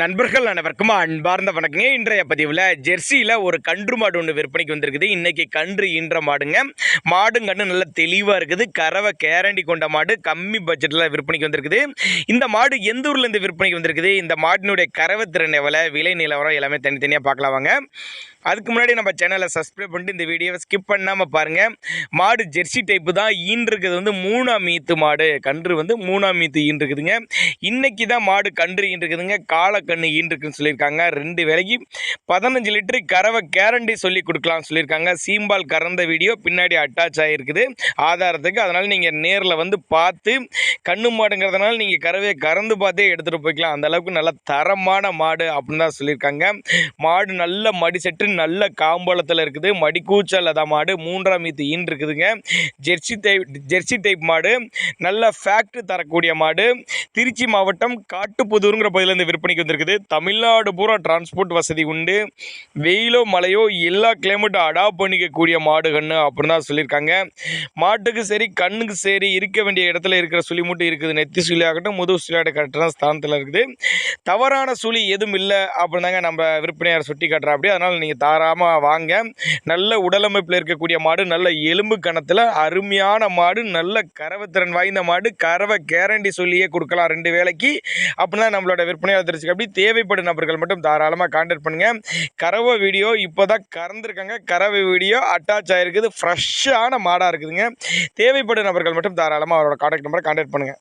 நண்பர்கள் அனைவருக்கும் அன்பார்ந்த வணக்கங்க. இன்றைய பதிவில் ஜெர்சியில் ஒரு கன்று மாடு ஒன்று விற்பனைக்கு வந்திருக்குது. இன்றைக்கி கன்று ஈன்ற மாடுங்க. மாடும் கன்று நல்ல தெளிவாக இருக்குது. கறவை கேரண்டி கொண்ட மாடு கம்மி பட்ஜெட்டில் விற்பனைக்கு வந்திருக்குது. இந்த மாடு எந்த ஊர்லேருந்து விற்பனைக்கு வந்திருக்குது, இந்த மாட்டினுடைய கறவை திறன் எவ்வளோ, விலை நிலவரம் எல்லாமே தனித்தனியாக பார்க்கலாம் வாங்க. அதுக்கு முன்னாடி நம்ம சேனலை சப்ஸ்கிரைப் பண்ணிட்டு இந்த வீடியோவை ஸ்கிப் பண்ணாமல் பாருங்கள். மாடு ஜெர்சி டைப்பு தான். ஈன்றிருக்கிறது வந்து 3ஆம் ஈத்து மாடு. கன்று வந்து 3ஆம் ஈத்து ஈன்றிருக்குதுங்க. இன்றைக்கி தான் மாடு கன்று ஈன்றிருக்குதுங்க. காலக்கண்ணு ஈன்றிருக்குன்னு சொல்லியிருக்காங்க. 2 வேளைக்கு 15 லிட்டரு கறவை கேரண்டி சொல்லி கொடுக்கலாம்னு சொல்லியிருக்காங்க. சீம்பால் கறந்த வீடியோ பின்னாடி அட்டாச் ஆகிருக்குது ஆதாரத்துக்கு. அதனால் நீங்கள் நேரில் வந்து பார்த்து, கண்ணு மாடுங்கிறதுனால நீங்கள் கறவையை கறந்து பார்த்தே எடுத்துகிட்டு போய்க்கலாம். அந்தளவுக்கு நல்ல தரமான மாடு அப்படின்னு தான் சொல்லியிருக்காங்க. மாடு நல்ல மடி செட்டு, நல்ல காம்பளத்தில் இருக்குது. மடிக்கூச்சல் அதான் மாடு. 3ஆம் ஈத்து ஈன் இருக்குதுங்க. ஜெர்சி டைப் மாடு. நல்ல ஃபேக்ட் தரக்கூடிய மாடு. திருச்சி மாவட்டம் காட்டுப்புதூருங்கிற பகுதியிலேருந்து விற்பனைக்கு வந்திருக்குது. தமிழ்நாடு பூரா டிரான்ஸ்போர்ட் வசதி உண்டு. வெயிலோ மழையோ எல்லா கிளைமேட்டும் அடாப்ட் பண்ணிக்கக்கூடிய மாடு கண்ணு அப்படின்னு தான் சொல்லியிருக்காங்க. மாட்டுக்கு சரி கண்ணுக்கு சரி இருக்க வேண்டிய இடத்துல இருக்கிற சுழி மூட்டை இருக்குது. நெத்தி சுழி ஆகட்டும், முதுகு சுழியாட்ட கட்டுற ஸ்தானத்தில் இருக்குது. தவறான சுழி எதுவும் இல்லை அப்படின்னு தாங்க நம்ம விற்பனையார் சுட்டி காட்டுறா. அப்படி அதனால் நீங்கள் தாராளமாக வாங்க. நல்ல உடலமைப்பில் இருக்கக்கூடிய மாடு, நல்ல எலும்பு கணத்தில் அருமையான மாடு, நல்ல கறவை திறன் வாய்ந்த மாடு. கறவை கேரண்டி சொல்லியே கொடுக்கலாம் 2 வேளைக்கு அப்படின்னா நம்மளோட விற்பனையாளர் தெரிஞ்சுக்க. அப்படி தேவைப்படும் நபர்கள் மட்டும் தாராளமாக கான்டாக்ட் பண்ணுங்கள். கறவை வீடியோ இப்போ தான் கறந்துருக்காங்க. கறவை வீடியோ அட்டாச் ஆகிருக்குது. ஃப்ரெஷ்ஷான மாடாக இருக்குதுங்க. தேவைப்படும் நபர்கள் மட்டும் தாராளமாக அவரோட கான்டாக்ட் நம்பரை கான்டாக்ட் பண்ணுங்கள்.